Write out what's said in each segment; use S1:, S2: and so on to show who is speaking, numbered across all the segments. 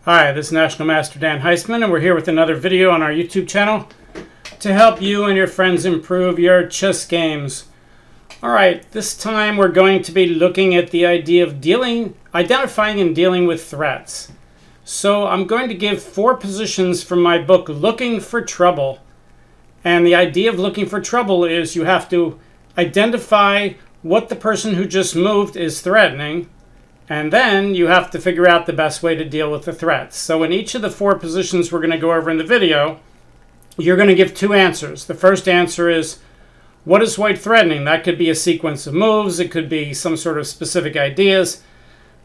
S1: Hi, this is National Master Dan Heisman, and we're here with another video on our YouTube channel to help you and your friends improve your chess games. Alright, this time we're going to be looking at the idea of identifying and dealing with threats. So I'm going to give 4 positions from my book, Looking for Trouble. And the idea of looking for trouble is you have to identify what the person who just moved is threatening, and then you have to figure out the best way to deal with the threats. So in each of the 4 positions we're going to go over in the video, you're going to give 2 answers. The first answer is, what is white threatening? That could be a sequence of moves. It could be some sort of specific ideas.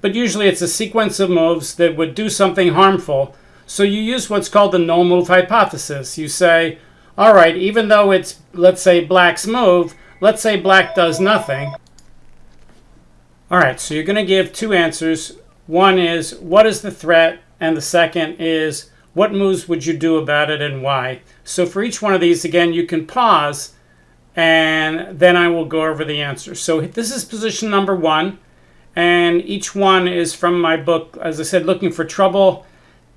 S1: But usually it's a sequence of moves that would do something harmful. So you use what's called the null move hypothesis. You say, all right, even though it's, let's say, black's move, let's say black does nothing. All right, so you're going to give 2 answers. One is, what is the threat? And the second is, what moves would you do about it and why? So for each one of these, again, you can pause, and then I will go over the answer. So this is position number 1, and each one is from my book, as I said, Looking for Trouble.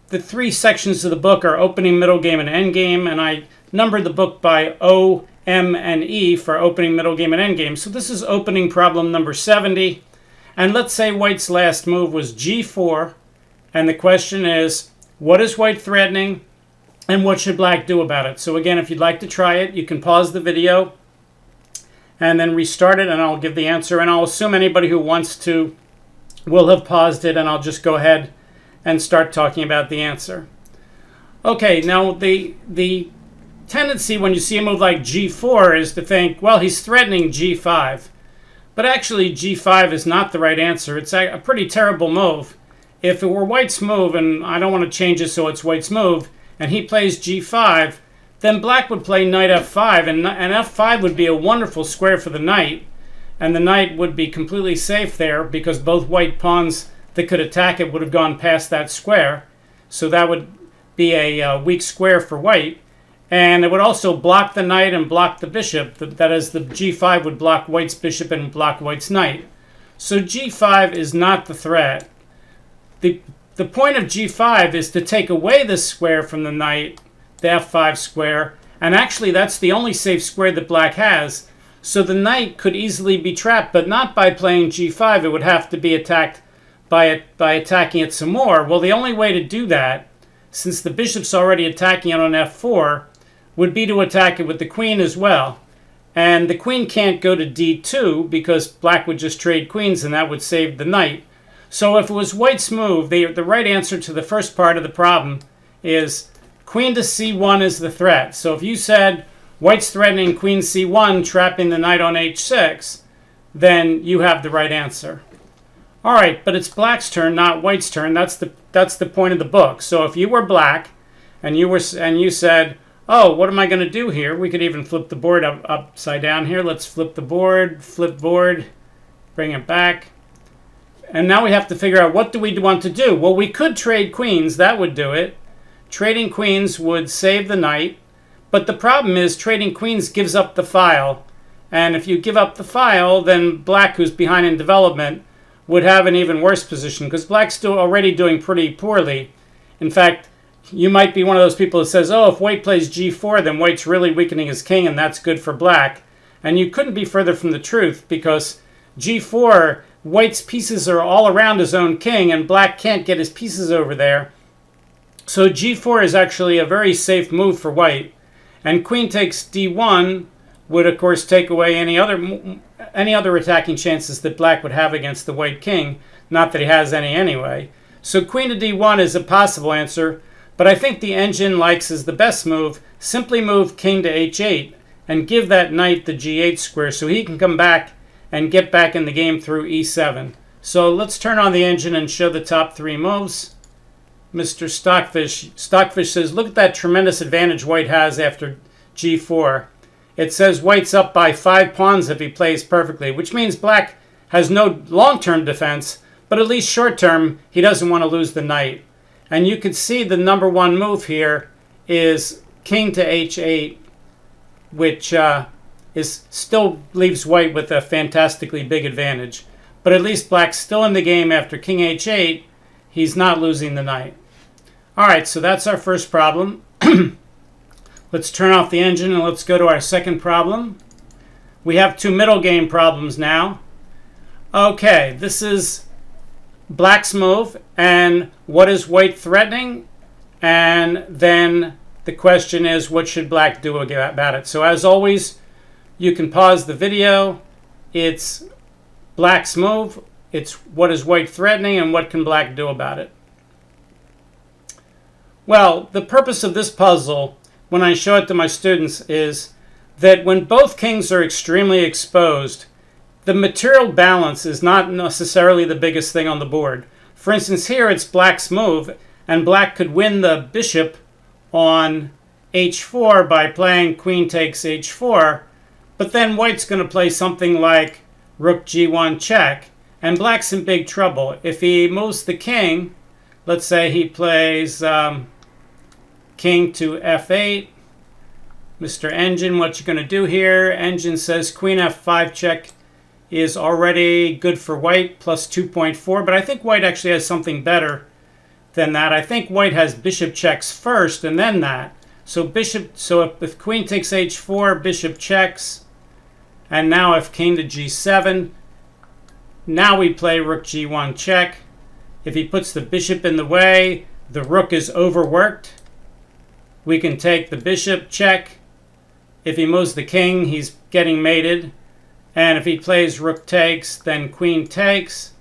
S1: The 3 sections of the book are opening, middle game, and end game, and I numbered the book by O, M, and E for opening, middle game, and end game. So this is opening problem number 70. And let's say white's last move was g4, and the question is, what is white threatening, and what should black do about it? So again, if you'd like to try it, you can pause the video and then restart it, and I'll give the answer. And I'll assume anybody who wants to will have paused it, and I'll just go ahead and start talking about the answer. Okay, now the tendency when you see a move like g4 is to think, well, he's threatening g5. But actually, g5 is not the right answer. It's a pretty terrible move. If it were white's move, and I don't want to change it so it's white's move, and he plays g5, then black would play knight f5, and f5 would be a wonderful square for the knight, and the knight would be completely safe there because both white pawns that could attack it would have gone past that square. So that would be a weak square for white. And it would also block the knight and block the bishop. That is, the g5 would block white's bishop and block white's knight. So g5 is not the threat. The point of g5 is to take away this square from the knight, the f5 square, and actually that's the only safe square that black has. So the knight could easily be trapped, but not by playing g5. It would have to be attacked by attacking it some more. Well, the only way to do that, since the bishop's already attacking it on f4, would be to attack it with the queen as well. And the queen can't go to d2 because black would just trade queens and that would save the knight. So if it was white's move, the right answer to the first part of the problem is queen to c1 is the threat. So if you said white's threatening queen c1, trapping the knight on h6, then you have the right answer. All right, but it's black's turn, not white's turn. That's the point of the book. So if you were black and you said, oh, what am I going to do here? We could even flip the board upside down here. Let's flip the board, flip board, bring it back. And now we have to figure out, what do we want to do? Well, we could trade queens. That would do it. Trading queens would save the knight. But the problem is trading queens gives up the file. And if you give up the file, then black, who's behind in development, would have an even worse position because black's still already doing pretty poorly. In fact, you might be one of those people that says, oh, if white plays g4, then white's really weakening his king, and that's good for black. And you couldn't be further from the truth because g4, white's pieces are all around his own king, and black can't get his pieces over there. So g4 is actually a very safe move for white. And queen takes d1 would, of course, take away any other attacking chances that black would have against the white king. Not that he has any anyway. So queen to d1 is a possible answer. But I think the engine likes as the best move, simply move king to h8 and give that knight the g8 square so he can come back and get back in the game through e7. So let's turn on the engine and show the top 3 moves. Mr. Stockfish says, look at that tremendous advantage white has after g4. It says white's up by 5 pawns if he plays perfectly, which means black has no long-term defense, but at least short-term, he doesn't want to lose the knight. And you can see the number 1 move here is king to h8, which still leaves white with a fantastically big advantage. But at least black's still in the game after king h8. He's not losing the knight. All right, so that's our first problem. Let's turn off the engine and let's go to our second problem. We have two middle game problems now. Okay, this is black's move, and what is white threatening? And then the question is, what should black do about it? So as always, you can pause the video. It's black's move. It's what is white threatening and what can black do about it? Well, the purpose of this puzzle, when I show it to my students, is that when both kings are extremely exposed, the material balance is not necessarily the biggest thing on the board. For instance, here it's black's move, and black could win the bishop on h4 by playing queen takes h4, but then white's going to play something like rook g1 check, and black's in big trouble. If he moves the king, let's say he plays king to f8, Mr. Engine, what you going to do here? Engine says queen f5 check is already good for white, plus 2.4, but I think white actually has something better than that. I think white has bishop checks first and then that. So if queen takes h4, bishop checks, and now if king to g7, now we play rook g1 check. If he puts the bishop in the way, the rook is overworked. We can take the bishop check. If he moves the king, he's getting mated. And if he plays rook takes, then queen takes.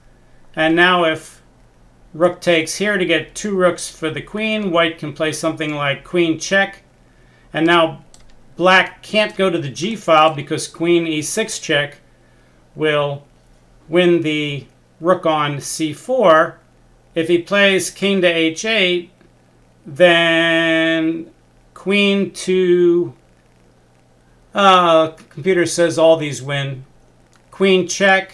S1: And now if rook takes here to get two rooks for the queen, white can play something like queen check. And now black can't go to the g file because queen e6 check will win the rook on c4. If he plays king to h8, then queen to... computer says all these win. Queen check.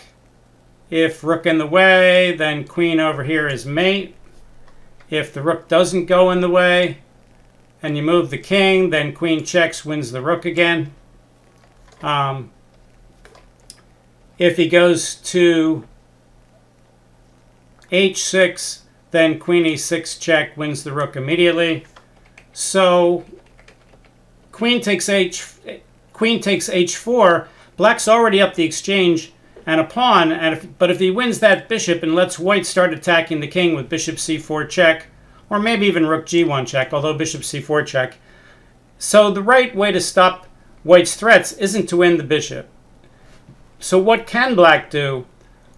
S1: If rook in the way, then queen over here is mate. If the rook doesn't go in the way, and you move the king, then queen checks wins the rook again. If he goes to h6, then queen e6 check wins the rook immediately. So queen takes h4. Black's already up the exchange and a pawn. But if he wins that bishop and lets white start attacking the king with bishop c4 check, or maybe even rook g1 check, although bishop c4 check. So the right way to stop white's threats isn't to win the bishop. So what can black do?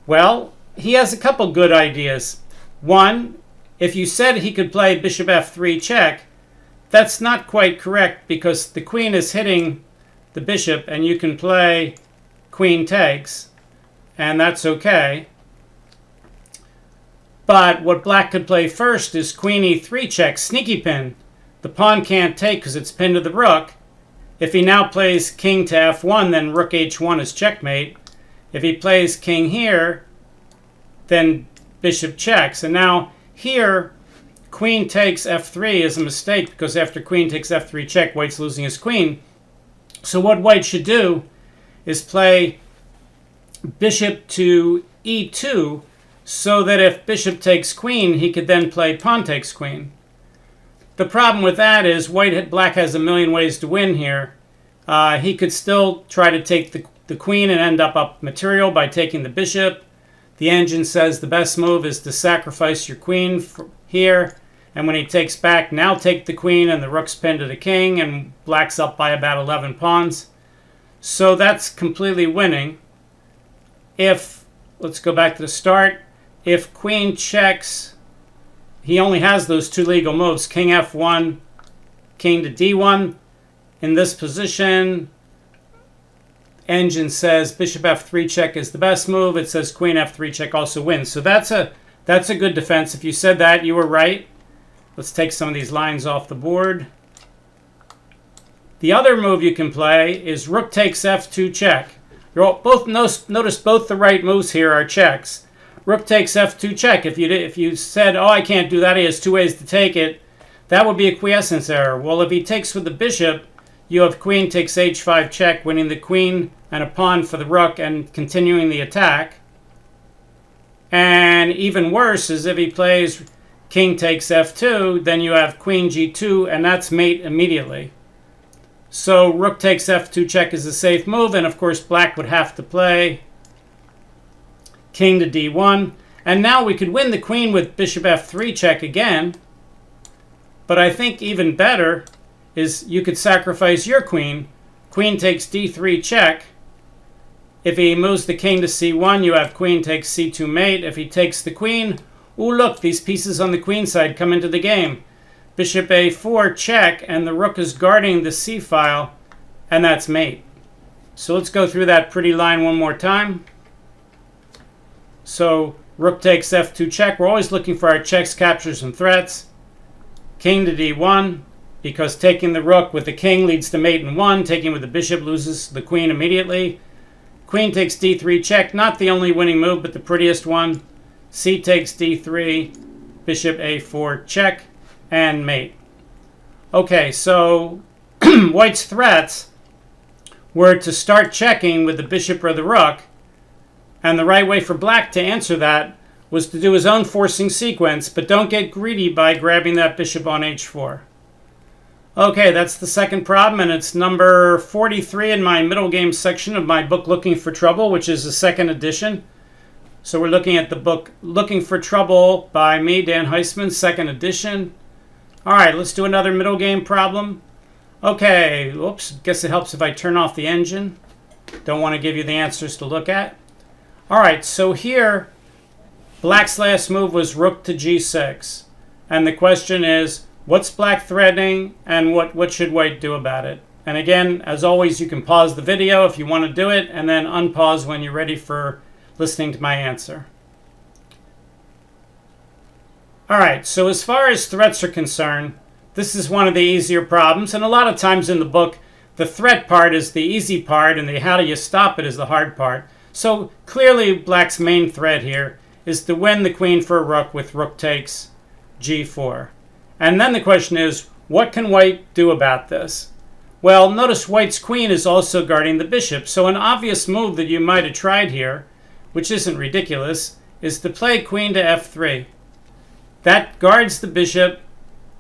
S1: Well, he has a couple good ideas. One, if you said he could play bishop f3 check, that's not quite correct because the queen is hitting the bishop and you can play queen takes, and that's okay. But what black could play first is queen e3 check, sneaky pin. The pawn can't take because it's pinned to the rook. If he now plays king to f1, then rook h1 is checkmate. If he plays king here, then bishop checks. And now here, queen takes f3 is a mistake because after queen takes f3 check, white's losing his queen. So what white should do is play bishop to e2 so that if bishop takes queen, he could then play pawn takes queen. The problem with that is black has a million ways to win here. He could still try to take the queen and end up material by taking the bishop. The engine says the best move is to sacrifice your queen here. And when he takes back, now take the queen and the rook's pinned to the king, and black's up by about 11 pawns. So that's completely winning. Let's go back to the start. If queen checks, he only has those two legal moves, king f1, king to d1. In this position, engine says bishop f3 check is the best move. It says queen f3 check also wins. So that's a good defense. If you said that, you were right. Let's take some of these lines off the board. The other move you can play is rook takes f2 check. Notice both the right moves here are checks. Rook takes f2 check. If you said, oh, I can't do that, he has two ways to take it, that would be a quiescence error. Well, if he takes with the bishop, you have queen takes h5 check, winning the queen and a pawn for the rook and continuing the attack. And even worse is if he plays king takes f2, then you have queen g2, and that's mate immediately. So rook takes f2 check is a safe move, and of course black would have to play king to d1. And now we could win the queen with bishop f3 check again. But I think even better is you could sacrifice your queen. Queen takes d3 check. If he moves the king to c1, you have queen takes c2 mate. If he takes the queen, ooh, look, these pieces on the queen side come into the game. Bishop a4 check, and the rook is guarding the c file, and that's mate. So let's go through that pretty line one more time. So rook takes f2 check. We're always looking for our checks, captures, and threats. King to d1, because taking the rook with the king leads to mate in 1. Taking with the bishop loses the queen immediately. Queen takes d3 check, not the only winning move, but the prettiest one. C takes d3, bishop a4 check, and mate. Okay, so white's threats were to start checking with the bishop or the rook, and the right way for black to answer that was to do his own forcing sequence, but don't get greedy by grabbing that bishop on h4. Okay, that's the second problem, and it's number 43 in my middle game section of my book Looking for Trouble, which is the second edition. So we're looking at the book Looking for Trouble by me, Dan Heisman, second edition. All right, let's do another middle game problem. Okay, oops, guess it helps if I turn off the engine. Don't want to give you the answers to look at. All right, so here, black's last move was rook to g6. And the question is, what's black threatening, and what should white do about it? And again, as always, you can pause the video if you want to do it, and then unpause when you're ready for listening to my answer. All right, so as far as threats are concerned, this is one of the easier problems, and a lot of times in the book, the threat part is the easy part, and the how do you stop it is the hard part. So clearly, black's main threat here is to win the queen for a rook with rook takes g4. And then the question is, what can white do about this? Well, notice white's queen is also guarding the bishop. So an obvious move that you might have tried here, which isn't ridiculous, is to play queen to f3. That guards the bishop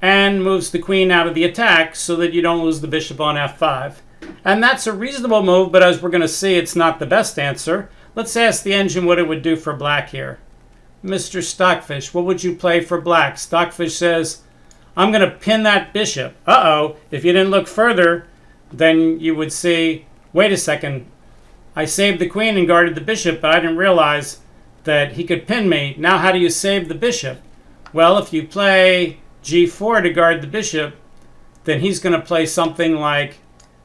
S1: and moves the queen out of the attack so that you don't lose the bishop on f5. And that's a reasonable move, but as we're going to see, it's not the best answer. Let's ask the engine what it would do for black here. Mr. Stockfish, what would you play for black? Stockfish says, I'm going to pin that bishop. Uh-oh, if you didn't look further, then you would see, wait a second, I saved the queen and guarded the bishop, but I didn't realize that he could pin me. Now how do you save the bishop? Well, if you play g4 to guard the bishop, then he's going to play something like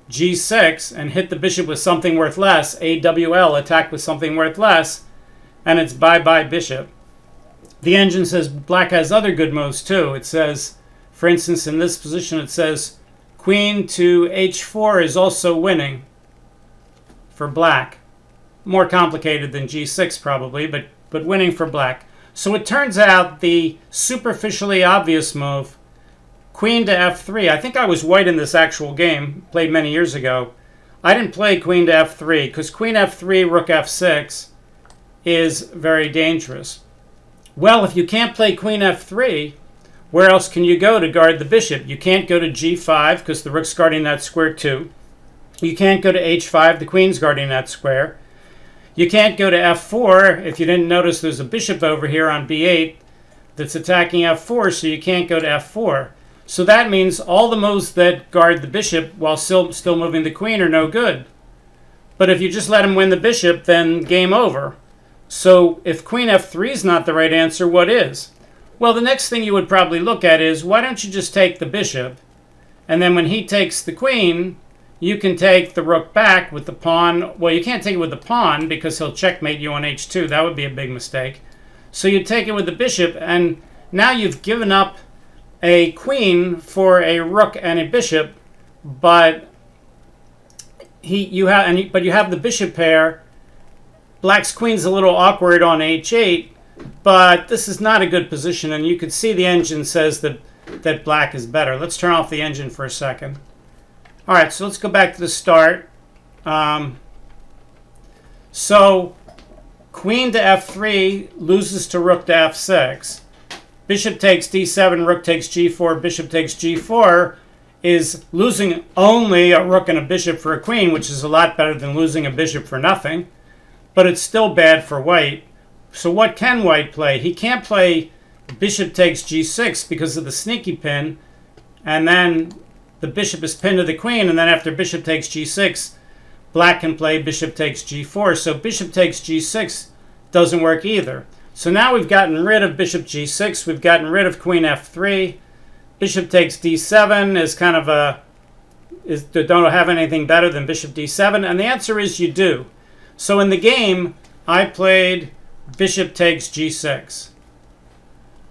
S1: g6 and hit the bishop with something worth less, AWL, attack with something worth less, and it's bye-bye bishop. The engine says black has other good moves too. It says, for instance, in this position, it says queen to h4 is also winning for black. More complicated than g6 probably, but winning for black. So it turns out the superficially obvious move, queen to f3, I think I was white in this actual game, played many years ago. I didn't play queen to f3 because queen f3, rook f6 is very dangerous. Well, if you can't play queen f3, where else can you go to guard the bishop? You can't go to g5 because the rook's guarding that square too. You can't go to h5, the queen's guarding that square. You can't go to f4. If you didn't notice, there's a bishop over here on b8 that's attacking f4, so you can't go to f4. So that means all the moves that guard the bishop while still moving the queen are no good. But if you just let him win the bishop, then game over. So if queen f3 is not the right answer, what is? Well, the next thing you would probably look at is, why don't you just take the bishop? And then when he takes the queen, you can take the rook back with the pawn. Well, you can't take it with the pawn because he'll checkmate you on h2. That would be a big mistake. So you take it with the bishop, and now you've given up a queen for a rook and a bishop, but you have the bishop pair. Black's queen's a little awkward on h8, but this is not a good position, and you can see the engine says that black is better. Let's turn off the engine for a second. All right, so let's go back to the start. So queen to f3 loses to rook to f6. bishop takes d7, rook takes g4, bishop takes g4 is losing only a rook and a bishop for a queen, which is a lot better than losing a bishop for nothing. But it's still bad for white. So what can white play? He can't play bishop takes g6 because of the sneaky pin. And then the bishop is pinned to the queen. And then after bishop takes g6, black can play bishop takes g4. So bishop takes g6 doesn't work either. So now we've gotten rid of bishop g6. We've gotten rid of queen f3. Bishop takes d7 is kind of don't have anything better than bishop d7. And the answer is you do. So in the game, I played bishop takes g6.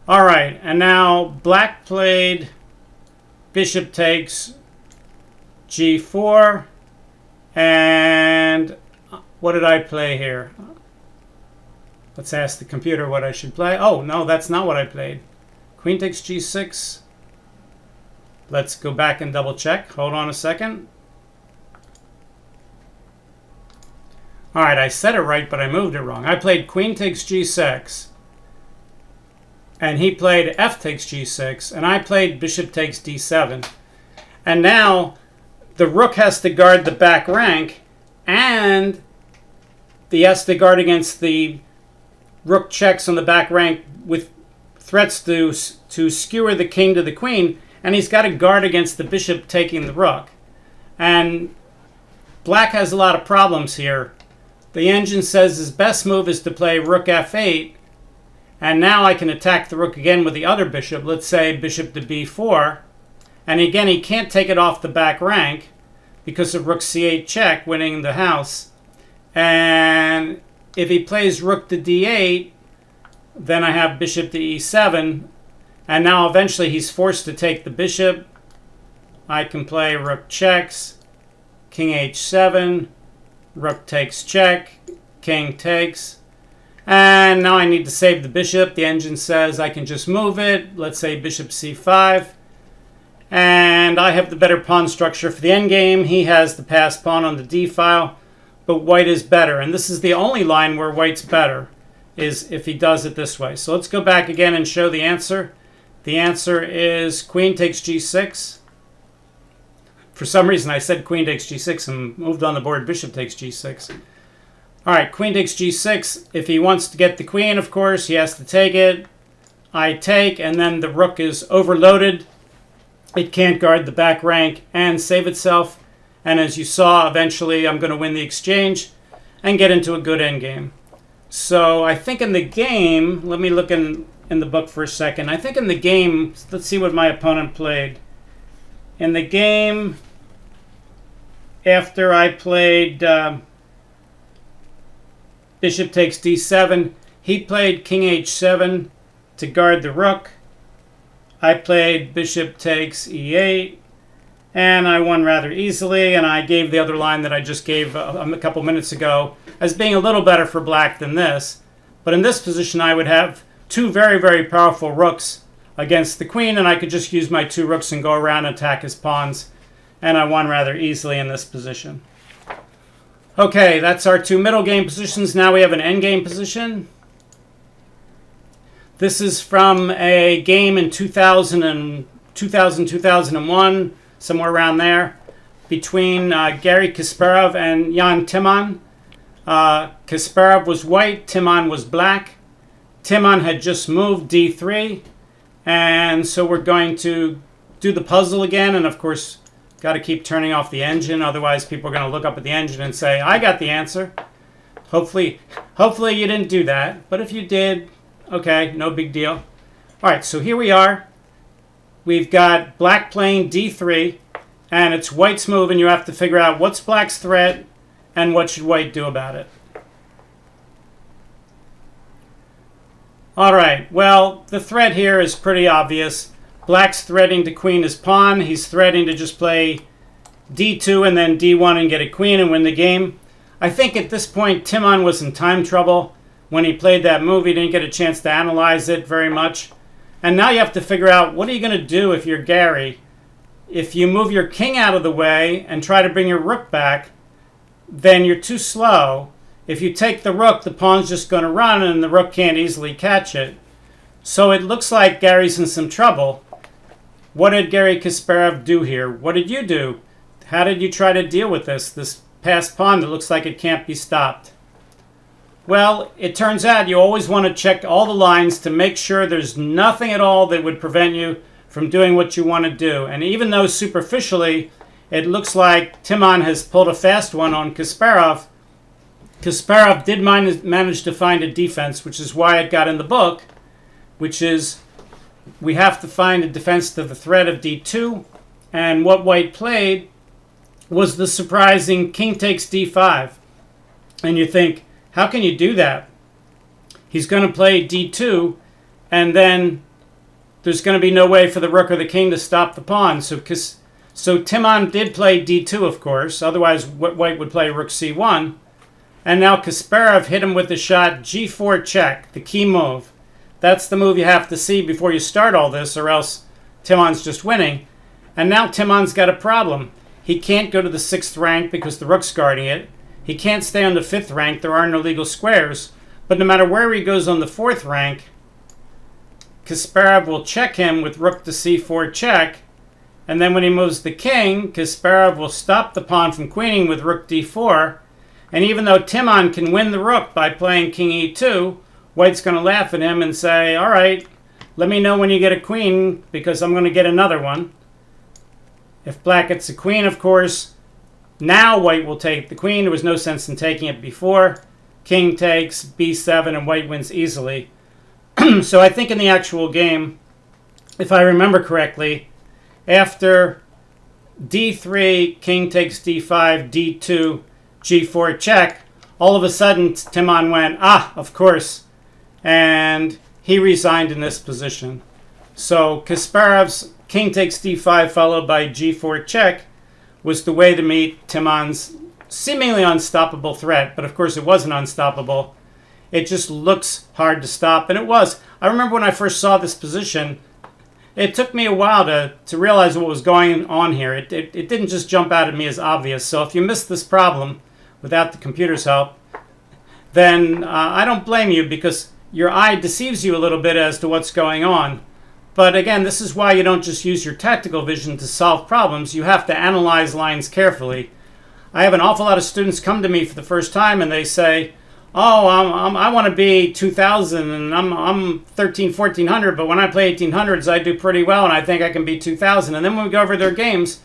S1: All right, and now black played bishop takes g4. And what did I play here? Let's ask the computer what I should play. Oh, no, that's not what I played. Queen takes g6. Let's go back and double check. Hold on a second. All right, I said it right, but I moved it wrong. I played queen takes g6. And he played f takes g6. And I played bishop takes d7. And now the rook has to guard the back rank. And he has to guard against the rook checks on the back rank with threats to skewer the king to the queen. And he's got to guard against the bishop taking the rook. And black has a lot of problems here. The engine says his best move is to play rook f8. And now I can attack the rook again with the other bishop. Let's say bishop to b4. And again, he can't take it off the back rank because of rook c8 check, winning the house. And if he plays rook to d8, then I have bishop to e7. And now eventually he's forced to take the bishop. I can play rook checks, king h7, rook takes check, king takes. And now I need to save the bishop. The engine says I can just move it. Let's say bishop c5. And I have the better pawn structure for the endgame. He has the passed pawn on the d file. But white is better. And this is the only line where white's better, is if he does it this way. So let's go back again and show the answer. The answer is queen takes g6. For some reason, I said queen takes g6 and moved on the board bishop takes g6. All right, queen takes g6. If he wants to get the queen, of course, he has to take it. I take, and then the rook is overloaded. It can't guard the back rank and save itself. And as you saw, eventually I'm going to win the exchange and get into a good endgame. So I think in the game, let me look in the book for a second. I think in the game, let's see what my opponent played. In the game, after I played bishop takes d7, he played king h7 to guard the rook. I played bishop takes e8, and I won rather easily, and I gave the other line that I just gave a couple minutes ago as being a little better for black than this. But in this position, I would have two very, very powerful rooks against the queen, and I could just use my two rooks and go around and attack his pawns, and I won rather easily in this position. Okay, that's our two middle game positions. Now we have an end game position. This is from a game in 2000, 2001, somewhere around there, between Garry Kasparov and Jan Timman. Kasparov was white, Timman was black. Timman had just moved d3, and so we're going to do the puzzle again, and of course, got to keep turning off the engine, otherwise people are going to look up at the engine and say, I got the answer. Hopefully you didn't do that, but if you did, okay, no big deal. All right, so here we are. We've got black playing d3, and it's white's move, and you have to figure out what's black's threat and what should white do about it. All right, well, the threat here is pretty obvious. Black's threatening to queen his pawn. He's threatening to just play d2 and then d1 and get a queen and win the game. I think at this point, Timman was in time trouble. When he played that move, he didn't get a chance to analyze it very much. And now you have to figure out, what are you going to do if you're Garry? If you move your king out of the way and try to bring your rook back, then you're too slow. If you take the rook, the pawn's just going to run and the rook can't easily catch it. So it looks like Gary's in some trouble. What did Gary Kasparov do here? What did you do? How did you try to deal with this passed pawn that looks like it can't be stopped? Well, it turns out you always want to check all the lines to make sure there's nothing at all that would prevent you from doing what you want to do. And even though superficially it looks like Timon has pulled a fast one on Kasparov, Kasparov did manage to find a defense, which is why it got in the book, which is we have to find a defense to the threat of d2. And what White played was the surprising king takes d5. And you think, how can you do that? He's going to play d2, and then there's going to be no way for the rook or the king to stop the pawn. So Timon did play d2, of course. Otherwise, White would play rook c1. And now Kasparov hit him with the shot g4 check, the key move. That's the move you have to see before you start all this, or else Timon's just winning. And now Timon's got a problem. He can't go to the 6th rank because the rook's guarding it. He can't stay on the 5th rank. There are no legal squares. But no matter where he goes on the 4th rank, Kasparov will check him with rook to c4 check. And then when he moves the king, Kasparov will stop the pawn from queening with rook d4. And even though Timon can win the rook by playing king e2, White's going to laugh at him and say, all right, let me know when you get a queen because I'm going to get another one. If Black gets a queen, of course, now White will take the queen. There was no sense in taking it before. King takes b7 and White wins easily. So I think in the actual game, if I remember correctly, after d3, king takes d5, d2, g4 check, all of a sudden Timon went, of course, and he resigned in this position. So Kasparov's king takes d5 followed by g4 check was the way to meet Timon's seemingly unstoppable threat. But of course it wasn't unstoppable. It just looks hard to stop, and it was. I remember when I first saw this position, it took me a while to realize what was going on here. It didn't just jump out at me as obvious. So if you missed this problem without the computer's help, then I don't blame you, because your eye deceives you a little bit as to what's going on. But again, this is why you don't just use your tactical vision to solve problems. You have to analyze lines carefully. I have an awful lot of students come to me for the first time and they say, oh, I want to be 2000 and I'm 1400, but when I play 1800s, I do pretty well and I think I can be 2000. And then when we go over their games,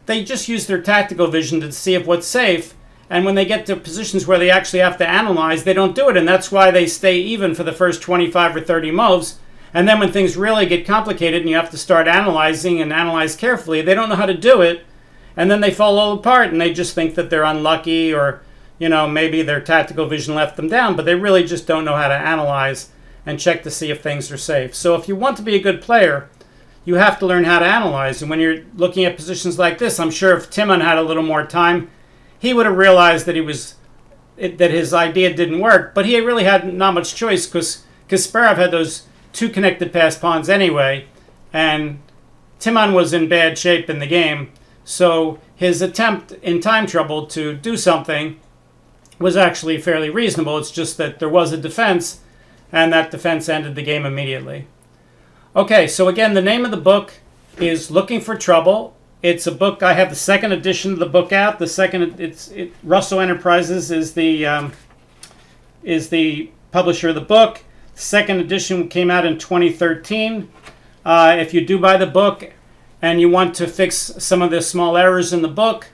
S1: they just use their tactical vision to see if what's safe. And when they get to positions where they actually have to analyze, they don't do it. And that's why they stay even for the first 25 or 30 moves. And then when things really get complicated and you have to start analyzing and analyze carefully, they don't know how to do it. And then they fall all apart and they just think that they're unlucky, or, you know, maybe their tactical vision left them down, but they really just don't know how to analyze and check to see if things are safe. So if you want to be a good player, you have to learn how to analyze. And when you're looking at positions like this, I'm sure if Timon had a little more time, he would have realized that that his idea didn't work. But he really had not much choice, because Kasparov had those two connected pass pawns anyway, and Timon was in bad shape in the game. So his attempt in time trouble to do something was actually fairly reasonable. It's just that there was a defense, and that defense ended the game immediately. Okay, so again, the name of the book is Looking for Trouble. It's a book. I have the second edition of the book out. Russell Enterprises is the publisher of the book. The second edition came out in 2013. If you do buy the book and you want to fix some of the small errors in the book,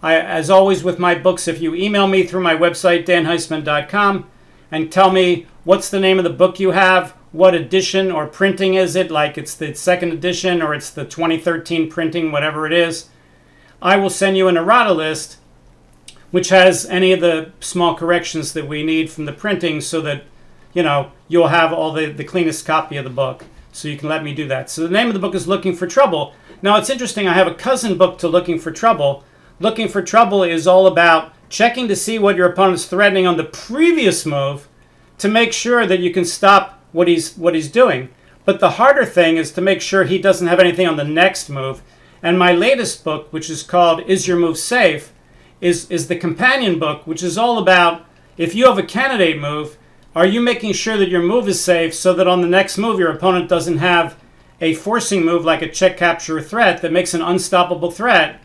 S1: as always with my books, if you email me through my website, danheisman.com, and tell me what's the name of the book you have, what edition or printing is it, like it's the second edition or it's the 2013 printing, whatever it is, I will send you an errata list which has any of the small corrections that we need from the printing, so that, you know, you'll have all the cleanest copy of the book. So you can let me do that. So the name of the book is Looking for Trouble. Now it's interesting, I have a cousin book to Looking for Trouble. Looking for Trouble is all about checking to see what your opponent's threatening on the previous move to make sure that you can stop what he's doing. But the harder thing is to make sure he doesn't have anything on the next move. And my latest book, which is called Is Your Move Safe, is the companion book, which is all about if you have a candidate move, Are you making sure that your move is safe so that on the next move your opponent doesn't have a forcing move like a check, capture, or threat that makes an unstoppable threat,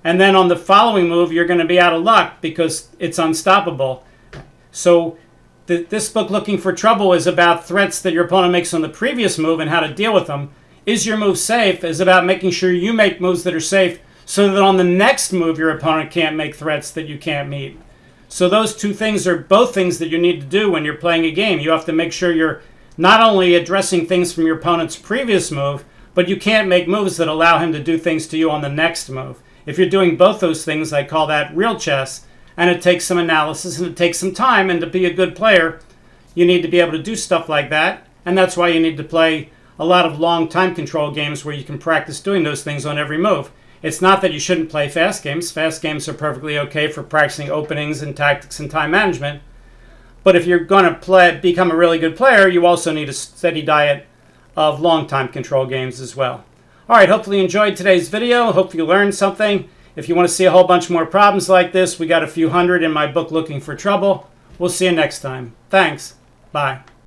S1: and then on the following move you're going to be out of luck because it's unstoppable? So this book, Looking for Trouble, is about threats that your opponent makes on the previous move and how to deal with them. Is Your Move Safe is about making sure you make moves that are safe so that on the next move your opponent can't make threats that you can't meet. So those two things are both things that you need to do when you're playing a game. You have to make sure you're not only addressing things from your opponent's previous move, but you can't make moves that allow him to do things to you on the next move. If you're doing both those things, I call that real chess, and it takes some analysis and it takes some time, and to be a good player, you need to be able to do stuff like that, and that's why you need to play a lot of long time control games where you can practice doing those things on every move. It's not that you shouldn't play fast games. Fast games are perfectly okay for practicing openings and tactics and time management. But if you're going to become a really good player, you also need a steady diet of long time control games as well. All right, hopefully you enjoyed today's video. Hope you learned something. If you want to see a whole bunch more problems like this, we got a few hundred in my book, Looking for Trouble. We'll see you next time. Thanks. Bye.